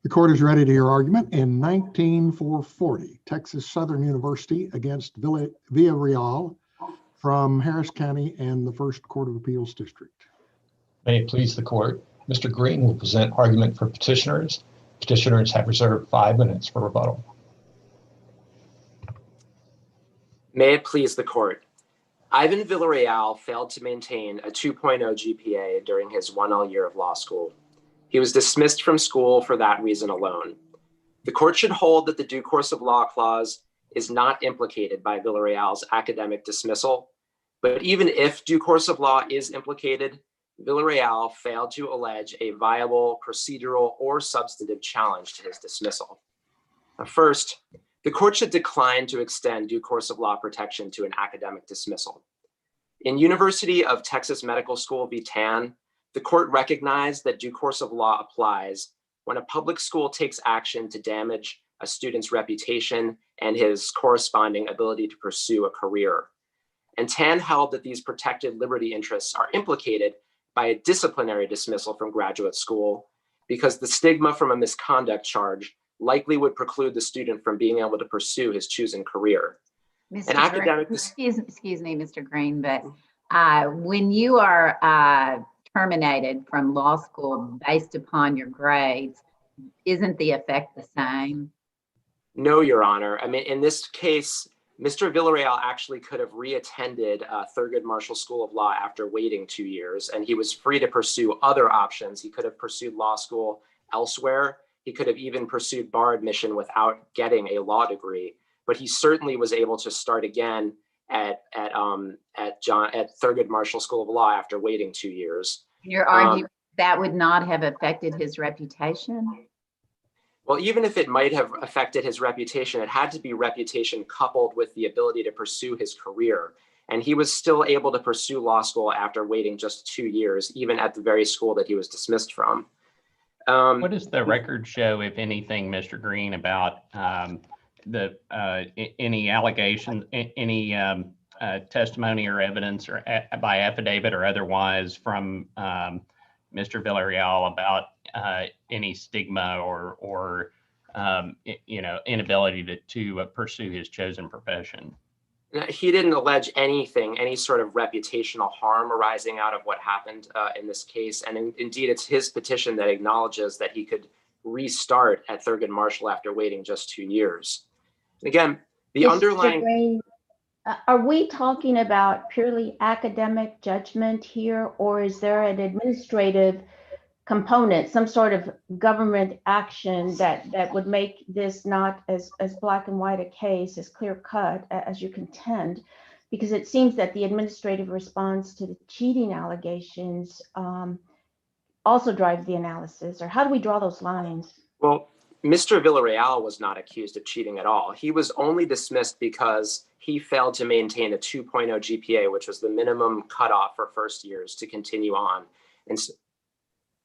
The court is ready to hear argument in 19-440, Texas Southern University against Villarreal from Harris County and the First Court of Appeals District. May it please the court, Mr. Green will present argument for petitioners. Petitioners have reserved 5 minutes for rebuttal. May it please the court. Ivan Villarreal failed to maintain a 2.0 GPA during his 1L year of law school. He was dismissed from school for that reason alone. The court should hold that the due course of law clause is not implicated by Villarreal's academic dismissal, but even if due course of law is implicated, Villarreal failed to allege a viable procedural or substantive challenge to his dismissal. First, the court should decline to extend due course of law protection to an academic dismissal. In University of Texas Medical School v. Tan, the court recognized that due course of law applies when a public school takes action to damage a student's reputation and his corresponding ability to pursue a career. And Tan held that these protected liberty interests are implicated by a disciplinary dismissal from graduate school because the stigma from a misconduct charge likely would preclude the student from being able to pursue his chosen career. Mr. Excuse me, Mr. Green, but when you are terminated from law school based upon your grades, isn't the effect the same? No, Your Honor. I mean, in this case, Mr. Villarreal actually could have reattended Thurgood Marshall School of Law after waiting 2 years, and he was free to pursue other options. He could have pursued law school elsewhere. He could have even pursued bar admission without getting a law degree, but he certainly was able to start again at Thurgood Marshall School of Law after waiting 2 years. You're arguing that would not have affected his reputation? Well, even if it might have affected his reputation, it had to be reputation coupled with the ability to pursue his career. And he was still able to pursue law school after waiting just 2 years, even at the very school that he was dismissed from. What does the record show, if anything, Mr. Green, about any allegations, any testimony or evidence or by affidavit or otherwise from Mr. Villarreal about any stigma or inability to pursue his chosen profession? He didn't allege anything, any sort of reputational harm arising out of what happened in this case. And indeed, it's his petition that acknowledges that he could restart at Thurgood Marshall after waiting just 2 years. And again, the Mr. underlying... Green, are we talking about purely academic judgment here, or is there an administrative component, some sort of government action that would make this not as black and white a case, as clear cut as you contend? Because it seems that the administrative response to the cheating allegations also drives the analysis, or how do we draw those lines? Well, Mr. Villarreal was not accused of cheating at all. He was only dismissed because he failed to maintain a 2.0 GPA, which was the minimum cutoff for first years to continue on.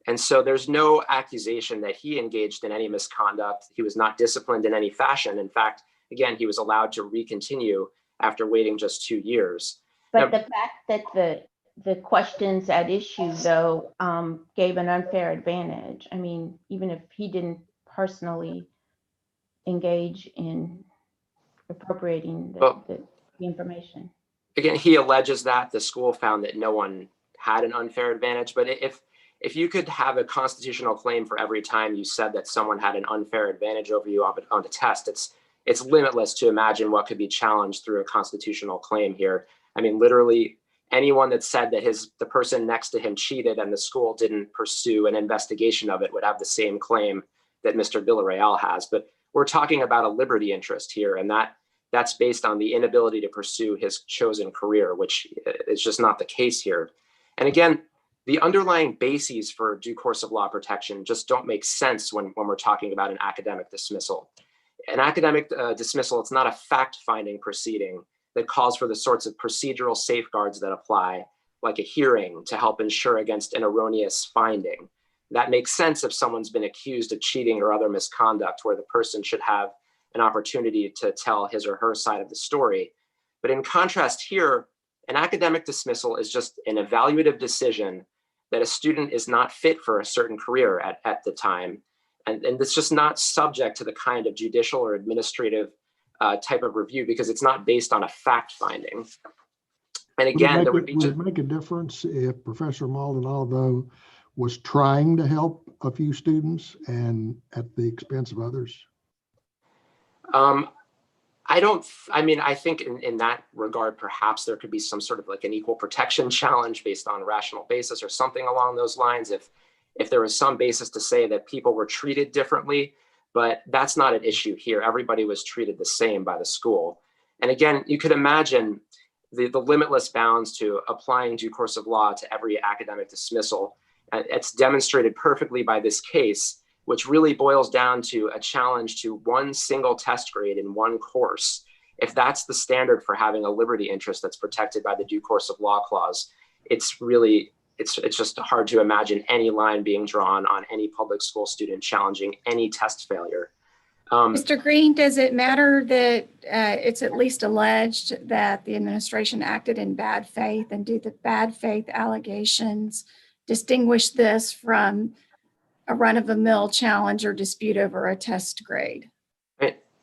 And so there's no accusation that he engaged in any misconduct. He was not disciplined in any fashion. In fact, again, he was allowed to recontinue after waiting just 2 years. But the fact that the questions at issue, though, gave an unfair advantage. I mean, even if he didn't personally engage in appropriating the information. Again, he alleges that the school found that no one had an unfair advantage. But if you could have a constitutional claim for every time you said that someone had an unfair advantage over you on a test, it's limitless to imagine what could be challenged through a constitutional claim here. I mean, literally anyone that said that the person next to him cheated and the school didn't pursue an investigation of it would have the same claim that Mr. Villarreal has. But we're talking about a liberty interest here, and that's based on the inability to pursue his chosen career, which is just not the case here. And again, the underlying bases for due course of law protection just don't make sense when we're talking about an academic dismissal. An academic dismissal, it's not a fact-finding proceeding that calls for the sorts of procedural safeguards that apply, like a hearing to help ensure against an erroneous finding. That makes sense if someone's been accused of cheating or other misconduct, where the person should have an opportunity to tell his or her side of the story. But in contrast here, an academic dismissal is just an evaluative decision that a student is not fit for a certain career at the time, And it's just not subject to the kind of judicial or administrative type of review because it's not based on a fact finding. And again, would it make a difference if Professor Maldonado was trying to help a few students and at the expense of others? I think in that regard, perhaps there could be some sort of like an equal protection challenge based on a rational basis or something along those lines. If there was some basis to say that people were treated differently, but that's not an issue here. Everybody was treated the same by the school. And again, you could imagine the limitless bounds to applying due course of law to every academic dismissal. It's demonstrated perfectly by this case, which really boils down to a challenge to one single test grade in one course. If that's the standard for having a liberty interest that's protected by the due course of law clause, it's just hard to imagine any line being drawn on any public school student challenging any test failure. Mr. Green, does it matter that it's at least alleged that the administration acted in bad faith, and do the bad faith allegations distinguish this from a run-of-the-mill challenge or dispute over a test grade?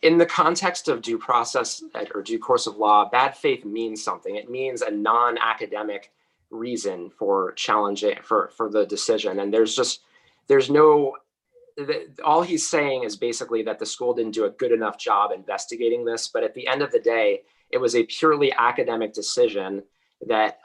In the context of due process or due course of law, bad faith means something. It means a non-academic reason for challenging for the decision. And all he's saying is basically that the school didn't do a good enough job investigating this. But at the end of the day, it was a purely academic decision that,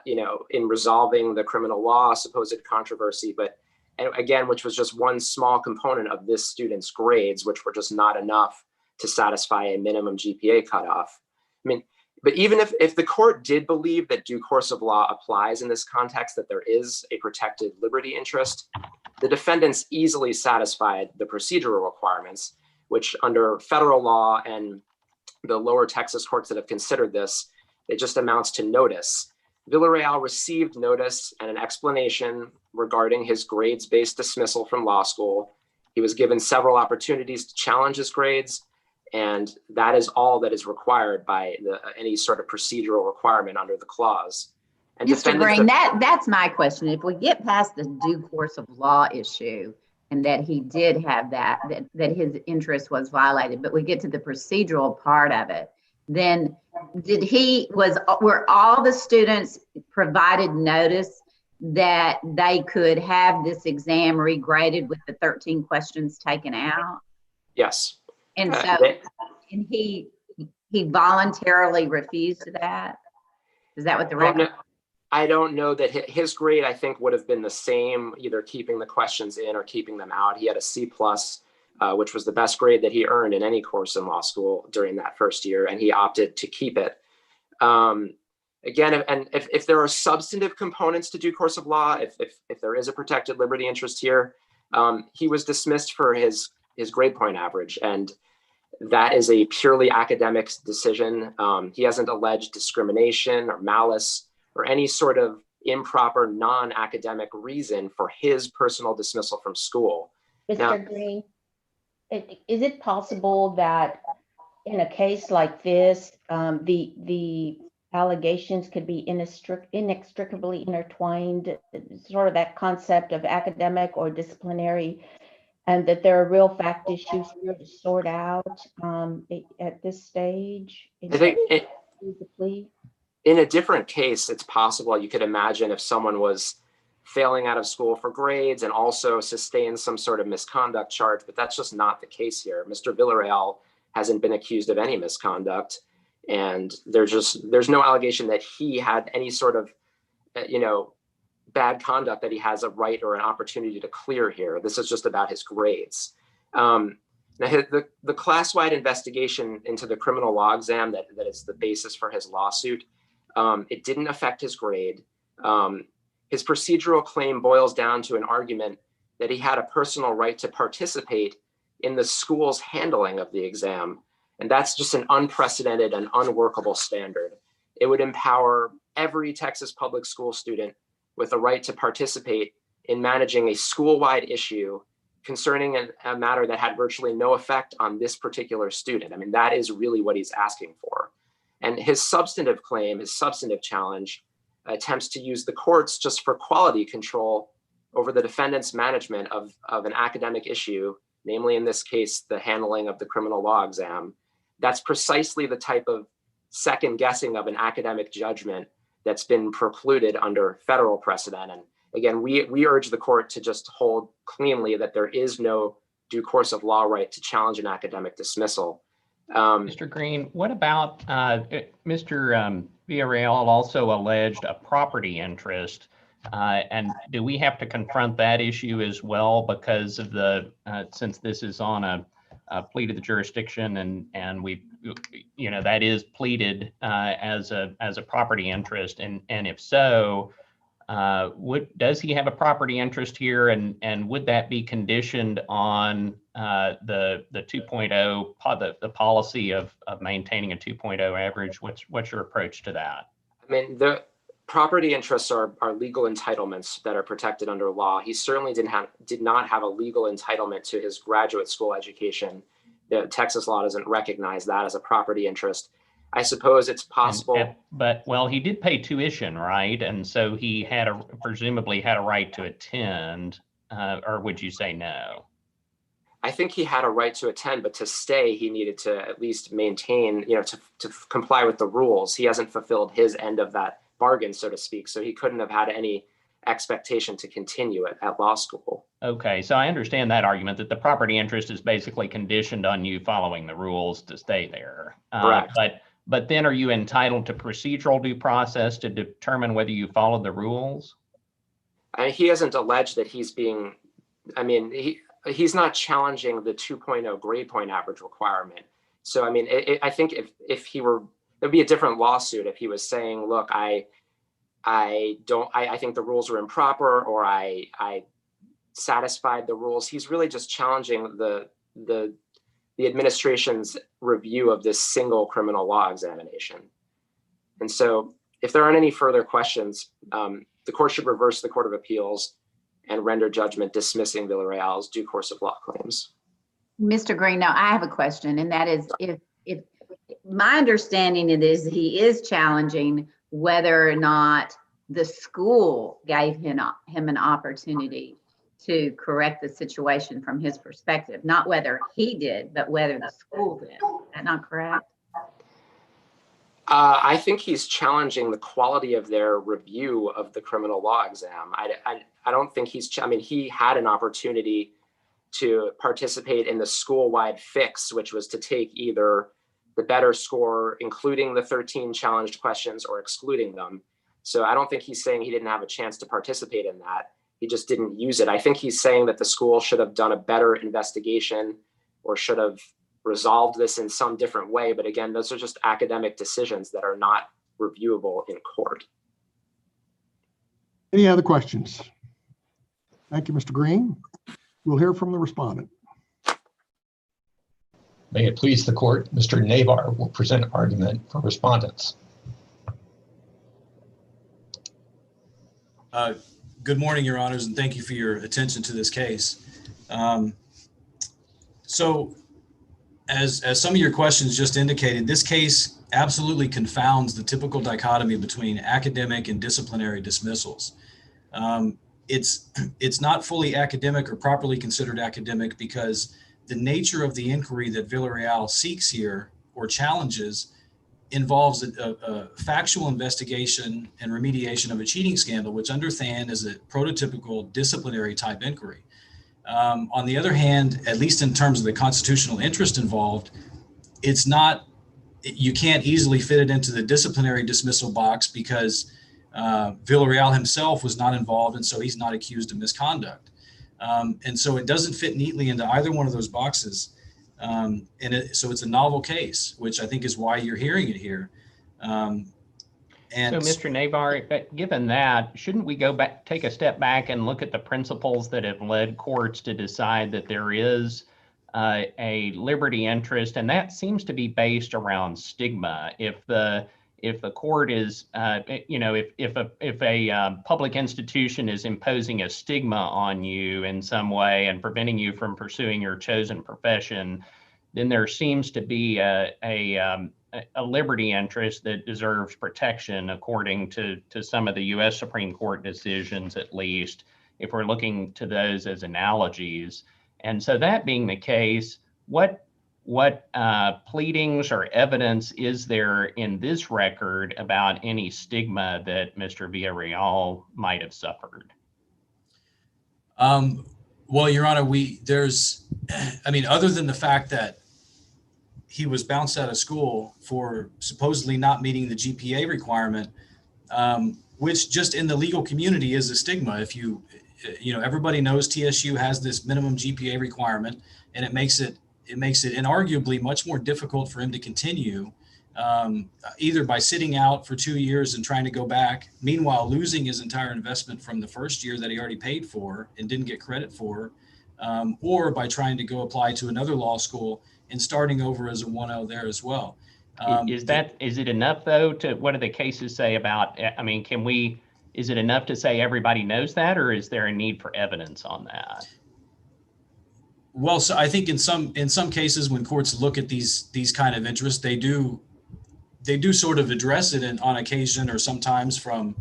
in resolving the criminal law supposed controversy, but again, which was just one small component of this student's grades, which were just not enough to satisfy a minimum GPA cutoff. But even if the court did believe that due course of law applies in this context, that there is a protected liberty interest, the defendants easily satisfied the procedural requirements, which under federal law and the lower Texas courts that have considered this, it just amounts to notice. Villarreal received notice and an explanation regarding his grades-based dismissal from law school. He was given several opportunities to challenge his grades, and that is all that is required by any sort of procedural requirement under the clause. And Mr. Green, that's my question. If we get past the due course of law issue and that he did have that his interest was violated, but we get to the procedural part of it, then were all the students provided notice that they could have this exam regraded with the 13 questions taken out? Yes. And so and he voluntarily refused that? Is that what the record? I don't know that his grade, I think, would have been the same, either keeping the questions in or keeping them out. He had a C+, which was the best grade that he earned in any course in law school during that first year, and he opted to keep it. Again, and if there are substantive components to due course of law, if there is a protected liberty interest here, he was dismissed for his grade point average, and that is a purely academic decision. He hasn't alleged discrimination or malice or any sort of improper non-academic reason for his personal dismissal from school. Mr. Green, is it possible that in a case like this, the allegations could be inextricably intertwined, sort of that concept of academic or disciplinary, and that there are real fact issues here to sort out at this stage? I think in a different case, it's possible. You could imagine if someone was failing out of school for grades and also sustained some sort of misconduct charge, but that's just not the case here. Mr. Villarreal hasn't been accused of any misconduct, and there's no allegation that he had any sort of bad conduct that he has a right or an opportunity to clear here. This is just about his grades. Now, the class-wide investigation into the criminal law exam that is the basis for his lawsuit, it didn't affect his grade. His procedural claim boils down to an argument that he had a personal right to participate in the school's handling of the exam. And that's just an unprecedented and unworkable standard. It would empower every Texas public school student with a right to participate in managing a school-wide issue concerning a matter that had virtually no effect on this particular student. I mean, that is really what he's asking for. And his substantive claim, his substantive challenge, attempts to use the courts just for quality control over the defendant's management of an academic issue, namely in this case, the handling of the criminal law exam. That's precisely the type of second guessing of an academic judgment that's been precluded under federal precedent. And again, we urge the court to just hold cleanly that there is no due course of law right to challenge an academic dismissal. Mr. Green, what about Mr. Villarreal also alleged a property interest, and do we have to confront that issue as well because of the since this is on a plea to the jurisdiction and we that is pleaded as a property interest, and if so, does he have a property interest here, and would that be conditioned on the 2.0 the policy of maintaining a 2.0 average? What's your approach to that? I mean, the property interests are legal entitlements that are protected under law. He certainly did not have a legal entitlement to his graduate school education. The Texas law doesn't recognize that as a property interest. I suppose it's possible. But he did pay tuition, right? And so he presumably had a right to attend, or would you say no? I think he had a right to attend, but to stay, he needed to at least maintain, to comply with the rules. He hasn't fulfilled his end of that bargain, so to speak. So he couldn't have had any expectation to continue it at law school. Okay, so I understand that argument that the property interest is basically conditioned on you following the rules to stay there. Correct. But then are you entitled to procedural due process to determine whether you followed the rules? He hasn't alleged that he's being, he's not challenging the 2.0 grade point average requirement. So, I think if he were, there'd be a different lawsuit if he was saying, look, I think the rules were improper, or I satisfied the rules. He's really just challenging the administration's review of this single criminal law examination. And so if there aren't any further questions, the court should reverse the Court of Appeals and render judgment dismissing Villarreal's due course of law claims. Mr. Green, now I have a question, and that is, if my understanding it is he is challenging whether or not the school gave him an opportunity to correct the situation from his perspective, not whether he did, but whether the school did. Is that not correct? I think he's challenging the quality of their review of the criminal law exam. I don't think he had an opportunity to participate in the school-wide fix, which was to take either the better score, including the 13 challenged questions, or excluding them. So I don't think he's saying he didn't have a chance to participate in that. He just didn't use it. I think he's saying that the school should have done a better investigation or should have resolved this in some different way. But again, those are just academic decisions that are not reviewable in court. Any other questions? Thank you, Mr. Green. We'll hear from the respondent. May it please the court, Mr. Navar will present argument for respondents. Good morning, Your Honors, and thank you for your attention to this case. So, as some of your questions just indicated, this case absolutely confounds the typical dichotomy between academic and disciplinary dismissals. It's not fully academic or properly considered academic because the nature of the inquiry that Villarreal seeks here or challenges involves a factual investigation and remediation of a cheating scandal, which under Than is a prototypical disciplinary type inquiry. On the other hand, at least in terms of the constitutional interest involved, it's not, you can't easily fit it into the disciplinary dismissal box because Villarreal himself was not involved, and so he's not accused of misconduct. And so it doesn't fit neatly into either one of those boxes. So it's a novel case, which I think is why you're hearing it here. So Mr. Navar, given that, shouldn't we go back, take a step back and look at the principles that have led courts to decide that there is a liberty interest, and that seems to be based around stigma. If the court is, if a public institution is imposing a stigma on you in some way and preventing you from pursuing your chosen profession, then there seems to be a liberty interest that deserves protection according to some of the U.S. Supreme Court decisions, at least. if we're looking to those as analogies. And so that being the case, what pleadings or evidence is there in this record about any stigma that Mr. Villarreal might have suffered? Well, Your Honor, other than the fact that he was bounced out of school for supposedly not meeting the GPA requirement, which just in the legal community is a stigma. If everybody knows TSU has this minimum GPA requirement, and it makes it inarguably much more difficult for him to continue, either by sitting out for 2 years and trying to go back, meanwhile losing his entire investment from the first year that he already paid for and didn't get credit for, or by trying to go apply to another law school and starting over as a 1L there as well. Is it enough though what do the cases say about, is it enough to say everybody knows that, or is there a need for evidence on that? Well, so I think in some cases when courts look at these kind of interests, they do sort of address it on occasion, or sometimes from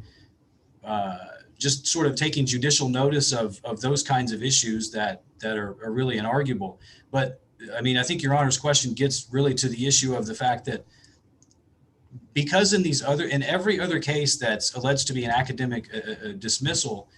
just sort of taking judicial notice of those kinds of issues that are really inarguable. But I think Your Honor's question gets really to the issue of the fact that because in every other case that's alleged to be an academic dismissal,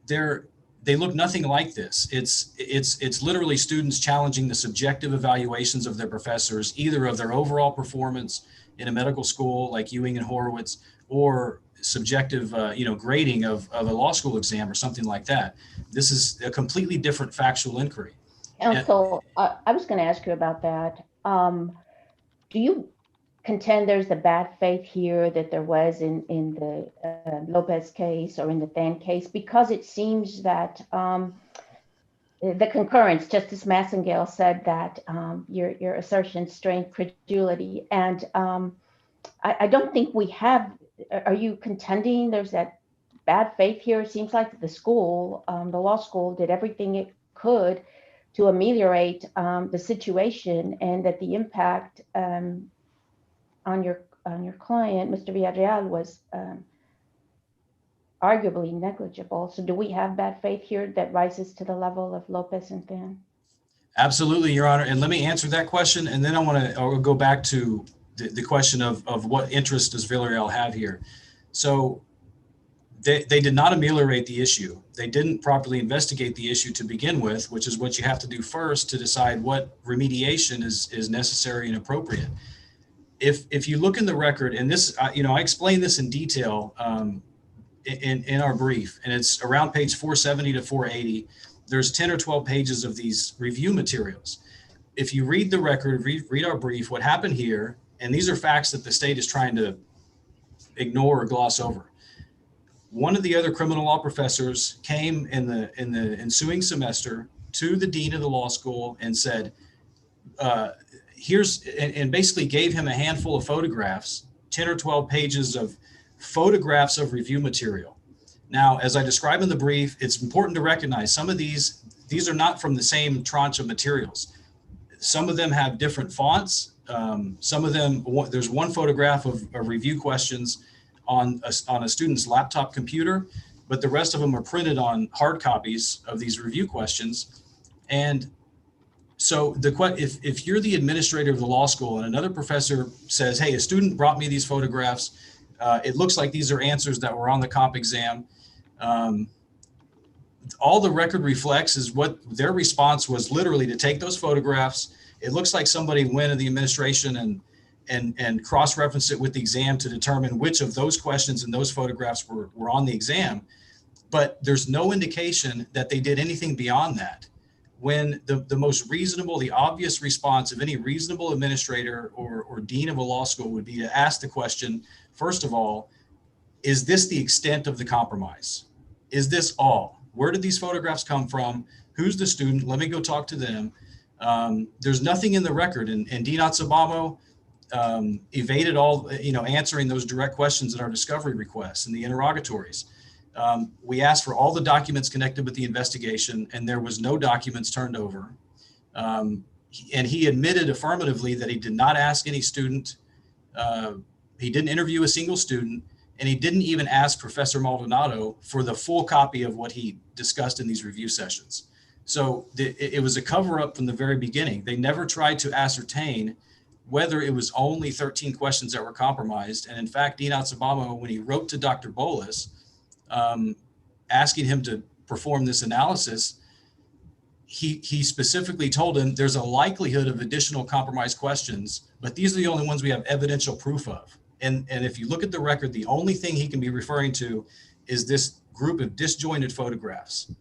they look nothing like this. It's literally students challenging the subjective evaluations of their professors, either of their overall performance in a medical school like Ewing and Horowitz, or subjective grading of a law school exam or something like that. This is a completely different factual inquiry. Counsel, I was going to ask you about that. Do you contend there's the bad faith here that there was in the Lopez case or in the Than case? Because it seems that the concurrence, Justice Massengale said that your assertion strained credulity. And I don't think we have, are you contending there's that bad faith here? It seems like the school, the law school, did everything it could to ameliorate the situation, and that the impact on your client, Mr. Villarreal, was arguably negligible. So do we have bad faith here that rises to the level of Lopez and Than? Absolutely, Your Honor. And let me answer that question. And then I'll go back to the question of what interest does Villarreal have here. So they did not ameliorate the issue. They didn't properly investigate the issue to begin with, which is what you have to do first to decide what remediation is necessary and appropriate. If you look in the record, and this, I explained this in detail in our brief, and it's around page 470 to 480. There's 10 or 12 pages of these review materials. If you read the record, read our brief, what happened here, and these are facts that the state is trying to ignore or gloss over. One of the other criminal law professors came in the ensuing semester to the dean of the law school and said, and basically gave him a handful of photographs, 10 or 12 pages of photographs of review material. Now, as I describe in the brief, it's important to recognize some of these are not from the same tranche of materials. Some of them have different fonts. Some of them, there's one photograph of review questions on a student's laptop computer, but the rest of them are printed on hard copies of these review questions. And so if you're the administrator of the law school and another professor says, hey, a student brought me these photographs, it looks like these are answers that were on the comp exam. All the record reflects is what their response was, literally to take those photographs. It looks like somebody went to the administration and cross-referenced it with the exam to determine which of those questions and those photographs were on the exam. But there's no indication that they did anything beyond that. When the most reasonable, the obvious response of any reasonable administrator or dean of a law school would be to ask the question, first of all, is this the extent of the compromise? Is this all? Where did these photographs come from? Who's the student? Let me go talk to them. There's nothing in the record, and Dean Atsubamo evaded all, answering those direct questions in our discovery requests and the interrogatories. We asked for all the documents connected with the investigation, and there was no documents turned over. And he admitted affirmatively that he did not ask any student. He didn't interview a single student, And he didn't even ask Professor Maldonado for the full copy of what he discussed in these review sessions. So it was a cover up from the very beginning. They never tried to ascertain whether it was only 13 questions that were compromised. And in fact, Dean Atsubamo, when he wrote to Dr. Bolus, asking him to perform this analysis, he specifically told him there's a likelihood of additional compromised questions, but these are the only ones we have evidential proof of. And if you look at the record, the only thing he can be referring to is this group of disjointed photographs.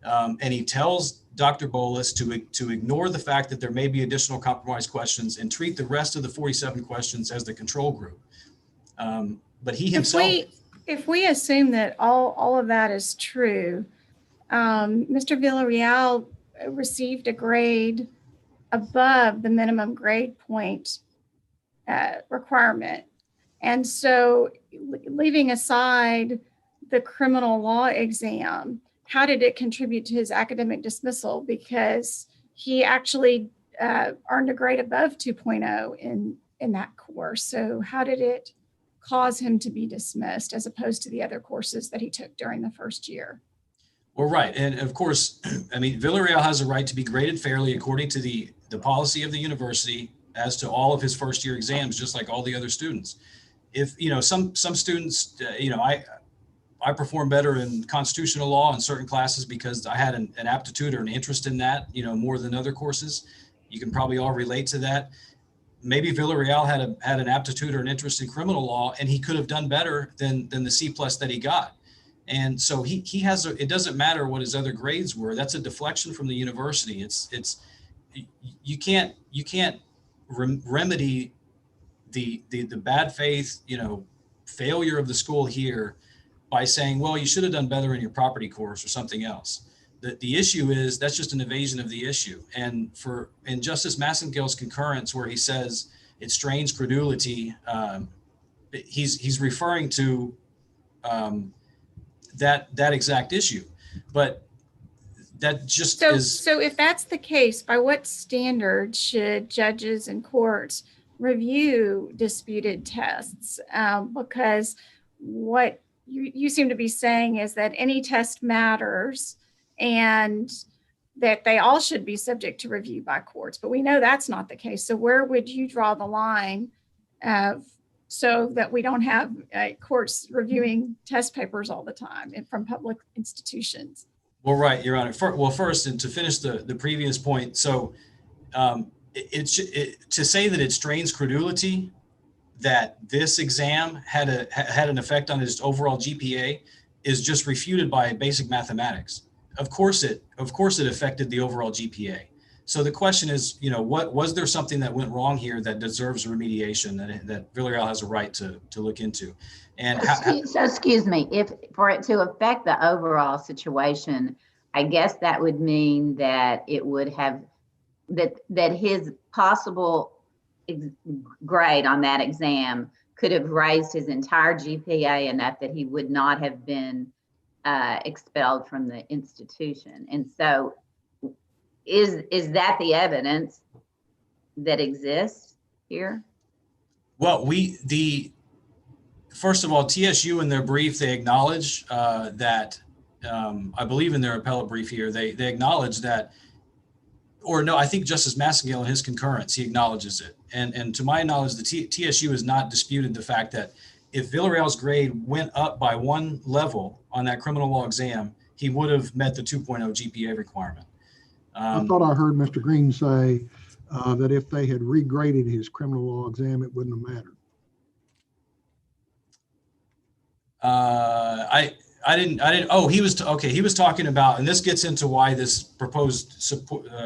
And he tells Dr. Bolus to ignore the fact that there may be additional compromised questions and treat the rest of the 47 questions as the control group. But he himself... If we assume that all of that is true, Mr. Villarreal received a grade above the minimum grade point requirement. And so leaving aside the criminal law exam, how did it contribute to his academic dismissal? Because he actually earned a grade above 2.0 in that course. So how did it cause him to be dismissed as opposed to the other courses that he took during the first year? Well, right. And of course, I mean, Villarreal has a right to be graded fairly according to the policy of the university as to all of his first year exams, just like all the other students. If, some students, I perform better in constitutional law in certain classes because I had an aptitude or an interest in that, more than other courses. You can probably all relate to that. Maybe Villarreal had an aptitude or an interest in criminal law, and he could have done better than the C+ that he got. And so he has it doesn't matter what his other grades were. That's a deflection from the university. You can't remedy the bad faith, failure of the school here by saying, well, you should have done better in your property course or something else. The issue is that's just an evasion of the issue. And in Justice Massengale's concurrence, where he says it strains credulity, he's referring to that exact issue. But that just is. So if that's the case, by what standard should judges and courts review disputed tests? Because what you seem to be saying is that any test matters and that they all should be subject to review by courts. But we know that's not the case. So where would you draw the line so that we don't have courts reviewing test papers all the time from public institutions? Well, right, Your Honor. First, and to finish the previous point, so to say that it strains credulity that this exam had an effect on his overall GPA is just refuted by basic mathematics. Of course it affected the overall GPA. So the question is, what was there something that went wrong here that deserves remediation that Villarreal has a right to look into? And so excuse me, if for it to affect the overall situation, I guess that would mean that it would have that his possible grade on that exam could have raised his entire GPA enough that he would not have been expelled from the institution. And so is that the evidence that exists here? Well, first of all, TSU in their brief, they acknowledge that, I believe in their appellate brief here, they acknowledge that, or no, I think Justice Massengale in his concurrence, he acknowledges it. And to my knowledge, the TSU has not disputed the fact that if Villarreal's grade went up by one level on that criminal law exam, he would have met the 2.0 GPA requirement. I thought I heard Mr. Green say that if they had regraded his criminal law exam, it wouldn't have mattered. I didn't. Oh, he was he was talking about, and this gets into why this proposed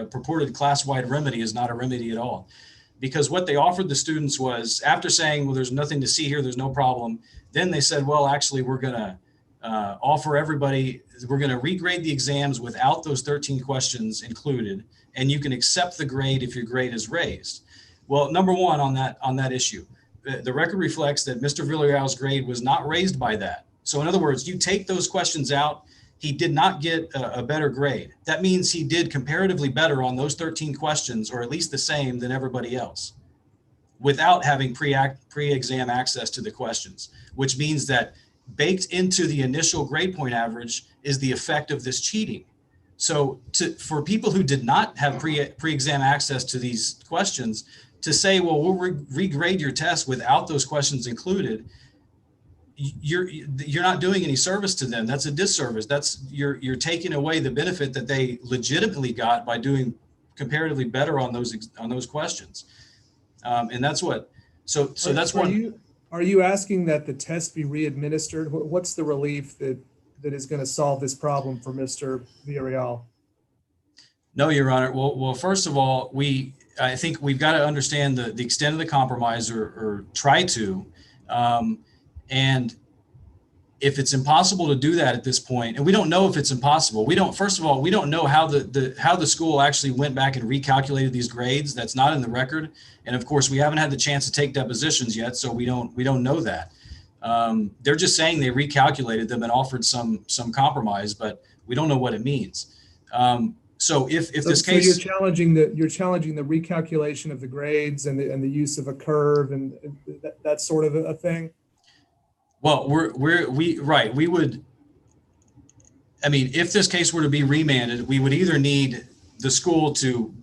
purported class-wide remedy is not a remedy at all, because what they offered the students was, after saying, well, there's nothing to see here, there's no problem. Then they said, well, actually, we're going to offer everybody, we're going to regrade the exams without those 13 questions included, and you can accept the grade if your grade is raised. Well, number one on that issue, the record reflects that Mr. Villarreal's grade was not raised by that. So in other words, you take those questions out, he did not get a better grade. That means he did comparatively better on those 13 questions, or at least the same than everybody else, without having pre-exam access to the questions, which means that baked into the initial grade point average is the effect of this cheating. So for people who did not have pre-exam access to these questions, to say, well, we'll regrade your test without those questions included, you're not doing any service to them. That's a disservice. You're taking away the benefit that they legitimately got by doing comparatively better on those questions. And that's what. So that's one. Are you asking that the test be re-administered? What's the relief that is going to solve this problem for Mr. Villarreal? No, Your Honor. Well, first of all, I think we've got to understand the extent of the compromise, or try to. And if it's impossible to do that at this point, and we don't know if it's impossible, first of all, we don't know how the school actually went back and recalculated these grades. That's not in the record. And of course, we haven't had the chance to take depositions yet, so we don't know that. They're just saying they recalculated them and offered some compromise, but we don't know what it means. So if this case, you're challenging the recalculation of the grades and the use of a curve and that sort of a thing. Well, we would. I mean, if this case were to be remanded, we would either need the school to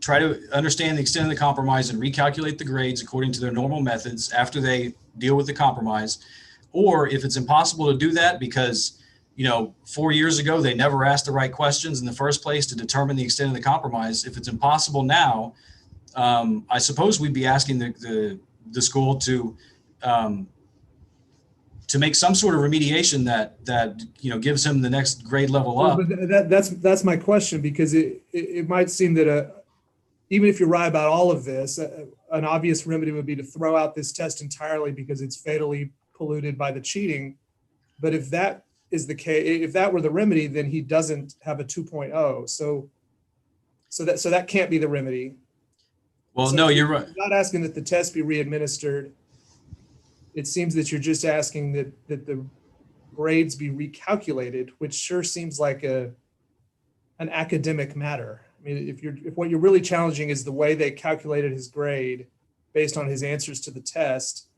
try to understand the extent of the compromise and recalculate the grades according to their normal methods after they deal with the compromise, or if it's impossible to do that because 4 years ago they never asked the right questions in the first place to determine the extent of the compromise. If it's impossible now, I suppose we'd be asking the school to make some sort of remediation that gives him the next grade level up. But that's my question, because it might seem that even if you're right about all of this, an obvious remedy would be to throw out this test entirely because it's fatally polluted by the cheating. But if that is the case, if that were the remedy, then he doesn't have a 2.0. So that can't be the remedy. Well, so no, you're right. You're not asking that the test be re-administered. It seems that you're just asking that the grades be recalculated, which sure seems like an academic matter. I mean, if what you're really challenging is the way they calculated his grade based on his answers to the test,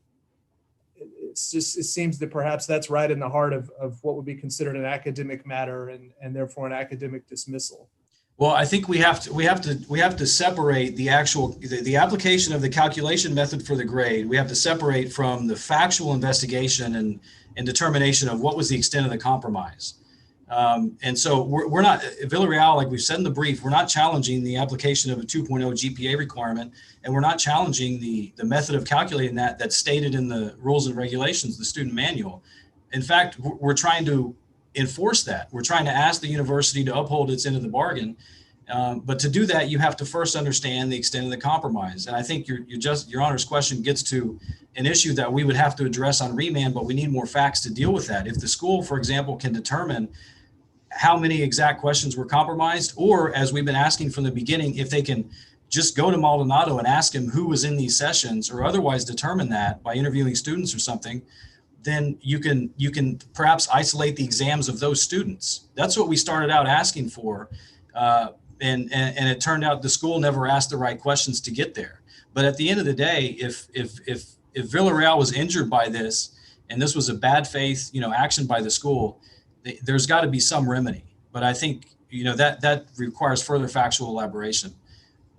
it seems that perhaps that's right in the heart of what would be considered an academic matter and therefore an academic dismissal. Well, I think we have to separate the application of the calculation method for the grade. We have to separate from the factual investigation and determination of what was the extent of the compromise. And so we're not, Villarreal, like we've said in the brief, we're not challenging the application of a 2.0 GPA requirement, and we're not challenging the method of calculating that's stated in the rules and regulations, the student manual. In fact, we're trying to enforce that. We're trying to ask the university to uphold its end of the bargain. But to do that, you have to first understand the extent of the compromise. And I think your Honor's question gets to an issue that we would have to address on remand, but we need more facts to deal with that. If the school, for example, can determine how many exact questions were compromised, or as we've been asking from the beginning, if they can just go to Maldonado and ask him who was in these sessions, or otherwise determine that by interviewing students or something, then you can perhaps isolate the exams of those students. That's what we started out asking for. And it turned out the school never asked the right questions to get there. But at the end of the day, if Villarreal was injured by this, and this was a bad faith, action by the school, there's got to be some remedy. But I think, that requires further factual elaboration.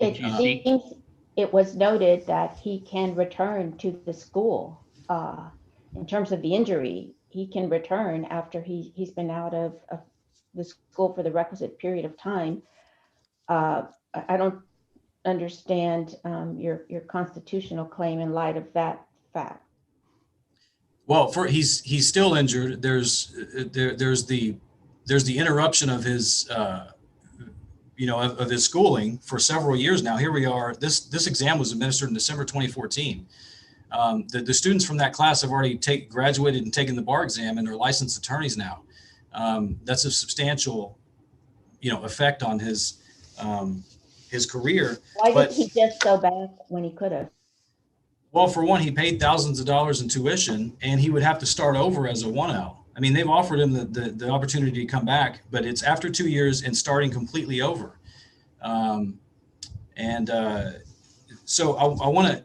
It seems it was noted that he can return to the school. In terms of the injury, he can return after he's been out of the school for the requisite period of time. I don't understand your constitutional claim in light of that fact. Well, he's still injured. There's the interruption of his of his schooling for several years now. Here we are. This exam was administered in December 2014. The students from that class have already graduated and taken the bar exam and are licensed attorneys now. That's a substantial, effect on his career. Why did he just go back when he could have? Well, for one, he paid thousands of dollars in tuition, and he would have to start over as a 1L. I mean, they've offered him the opportunity to come back, but it's after 2 years and starting completely over. So I want to.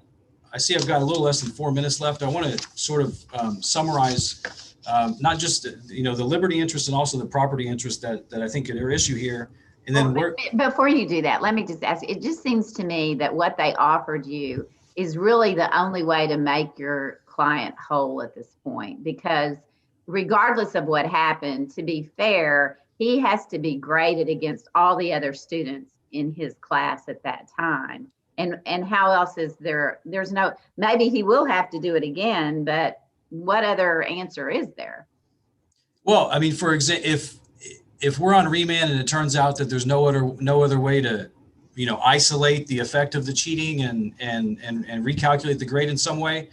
I see I've got a little less than 4 minutes left. I want to sort of summarize not just, the liberty interest and also the property interest that I think are issue here. And then Before you do that, let me just ask, it just seems to me that what they offered you is really the only way to make your client whole at this point, because regardless of what happened, to be fair, he has to be graded against all the other students in his class at that time. And how else is there? There's no, maybe he will have to do it again, but what other answer is there? Well, I mean, for example, if we're on remand and it turns out that there's no other way to, isolate the effect of the cheating and recalculate the grade in some way,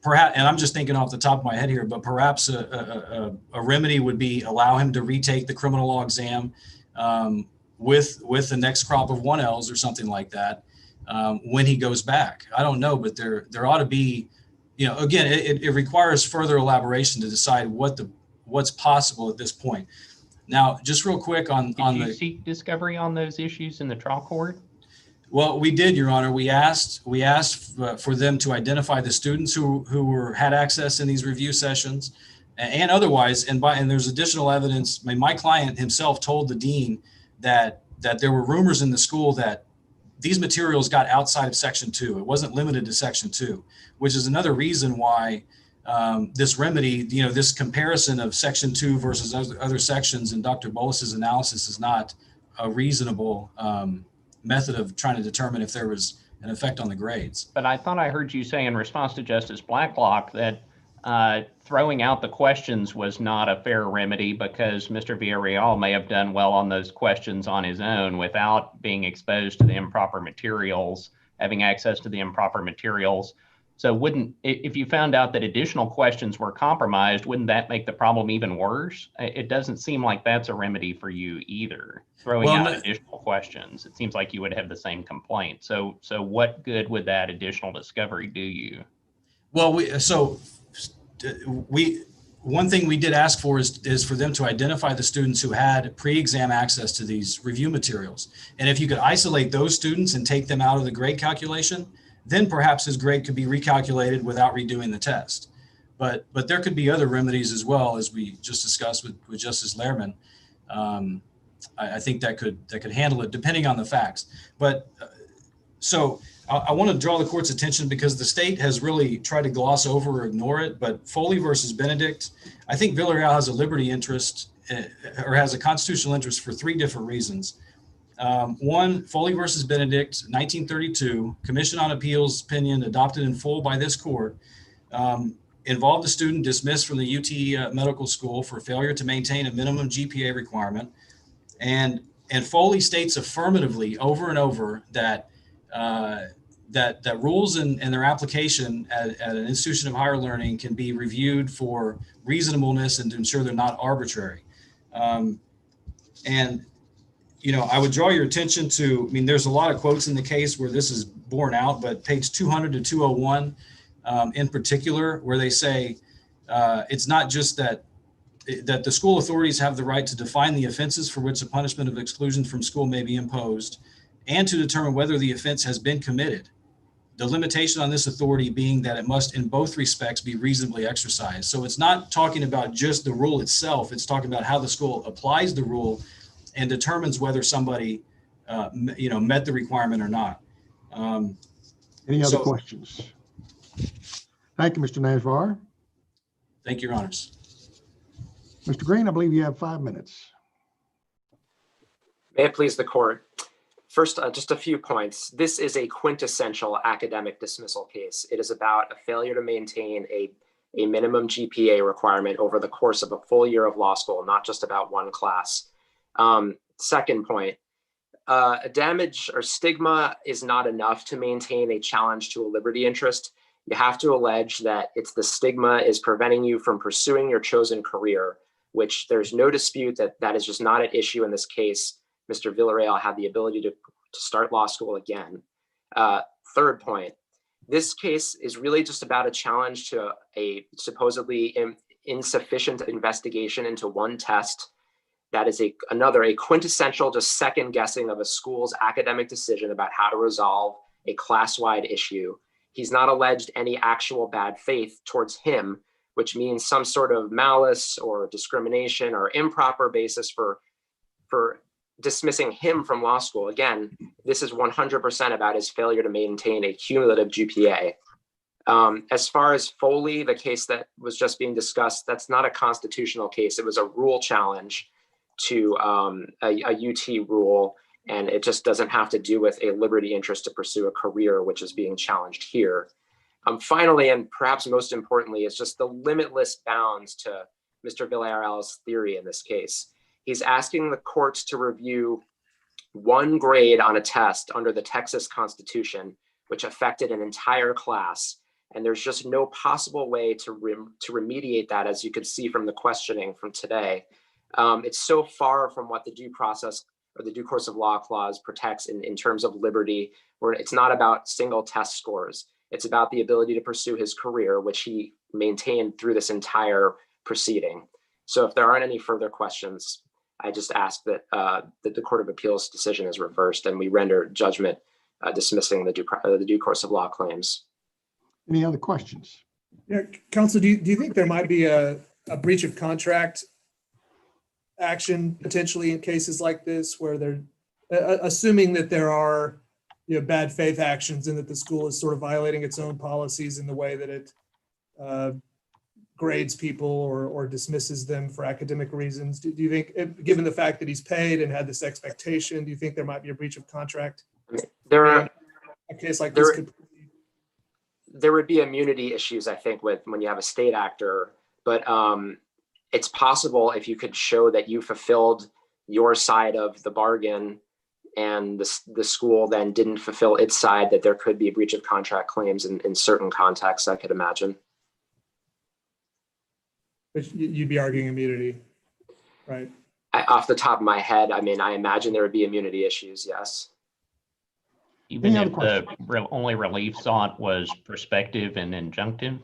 perhaps, and I'm just thinking off the top of my head here, but perhaps a remedy would be allow him to retake the criminal law exam with the next crop of 1Ls or something like that when he goes back. I don't know, but there ought to be, again, it requires further elaboration to decide what's possible at this point. Now, just real quick did you seek discovery on those issues in the trial court? Well, we did, Your Honor. We asked for them to identify the students who had access in these review sessions and otherwise. And there's additional evidence. I mean, my client himself told the dean that there were rumors in the school that these materials got outside of Section 2. It wasn't limited to Section 2, which is another reason why this remedy, this comparison of Section 2 versus other sections in Dr. Bolus's analysis is not a reasonable method of trying to determine if there was an effect on the grades. But I thought I heard you say in response to Justice Blacklock that throwing out the questions was not a fair remedy because Mr. Villarreal may have done well on those questions on his own without being exposed to the improper materials, having access to the improper materials. So if you found out that additional questions were compromised, wouldn't that make the problem even worse? It doesn't seem like that's a remedy for you either, throwing out additional questions. It seems like you would have the same complaint. So what good would that additional discovery do you? Well, one thing we did ask for is for them to identify the students who had pre-exam access to these review materials. And if you could isolate those students and take them out of the grade calculation, then perhaps his grade could be recalculated without redoing the test. But there could be other remedies as well, as we just discussed with Justice Lehrman. I think that could handle it depending on the facts. But so I want to draw the court's attention because the state has really tried to gloss over or ignore it. But Foley versus Benedict, I think Villarreal has a liberty interest or has a constitutional interest for three different reasons. One, Foley versus Benedict, 1932, Commission on Appeals opinion adopted in full by this court, involved a student dismissed from the UT Medical School for failure to maintain a minimum GPA requirement. And Foley states affirmatively over and over that rules and their application at an institution of higher learning can be reviewed for reasonableness and to ensure they're not arbitrary. I would draw your attention to, there's a lot of quotes in the case where this is borne out, but page 200 to 201 in particular, where they say it's not just that the school authorities have the right to define the offenses for which a punishment of exclusion from school may be imposed and to determine whether the offense has been committed. The limitation on this authority being that it must in both respects be reasonably exercised. So it's not talking about just the rule itself. It's talking about how the school applies the rule and determines whether somebody, met the requirement or not. Any other questions? Thank you, Mr. Najvar. Thank you, Your Honors. Mr. Green, I believe you have 5 minutes. May it please the court. First, just a few points. This is a quintessential academic dismissal case. It is about a failure to maintain a minimum GPA requirement over the course of a full year of law school, not just about one class. Second point, a damage or stigma is not enough to maintain a challenge to a liberty interest. You have to allege that it's the stigma is preventing you from pursuing your chosen career, which there's no dispute that is just not an issue in this case. Mr. Villarreal had the ability to start law school again. Third point, this case is really just about a challenge to a supposedly insufficient investigation into one test. That is a quintessential just second guessing of a school's academic decision about how to resolve a class-wide issue. He's not alleged any actual bad faith towards him, which means some sort of malice or discrimination or improper basis for dismissing him from law school. Again, this is 100% about his failure to maintain a cumulative GPA. As far as Foley, the case that was just being discussed, that's not a constitutional case. It was a rule challenge to a UT rule, and it just doesn't have to do with a liberty interest to pursue a career, which is being challenged here. Finally, and perhaps most importantly, is just the limitless bounds to Mr. Villarreal's theory in this case. He's asking the courts to review one grade on a test under the Texas Constitution, which affected an entire class. And there's just no possible way to remediate that, as you could see from the questioning from today. It's so far from what the due process or the due course of law clause protects in terms of liberty, where it's not about single test scores. It's about the ability to pursue his career, which he maintained through this entire proceeding. So if there aren't any further questions, I just ask that the Court of Appeals decision is reversed and we render judgment dismissing the due course of law claims. Any other questions? Yeah, counsel, do you think there might be a breach of contract action potentially in cases like this, where they're assuming that there are bad faith actions and that the school is sort of violating its own policies in the way that it grades people or dismisses them for academic reasons? Do you think, given the fact that he's paid and had this expectation, do you think there might be a breach of contract? A case like this could. There would be immunity issues, I think, with when you have a state actor, but it's possible if you could show that you fulfilled your side of the bargain and the school then didn't fulfill its side, that there could be a breach of contract claims in certain contexts, I could imagine. But you'd be arguing immunity, right? Off the top of my head, I mean, I imagine there would be immunity issues, yes. Even if the only relief sought was prospective and injunctive?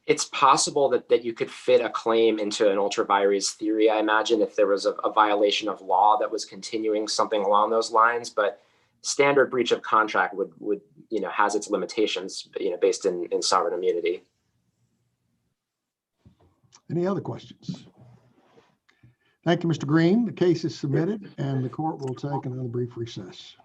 It's possible that you could fit a claim into an ultra vires theory, I imagine, if there was a violation of law that was continuing, something along those lines. But standard breach of contract would has its limitations, based in sovereign immunity. Any other questions? Thank you, Mr. Green. The case is submitted and the court will take another brief recess.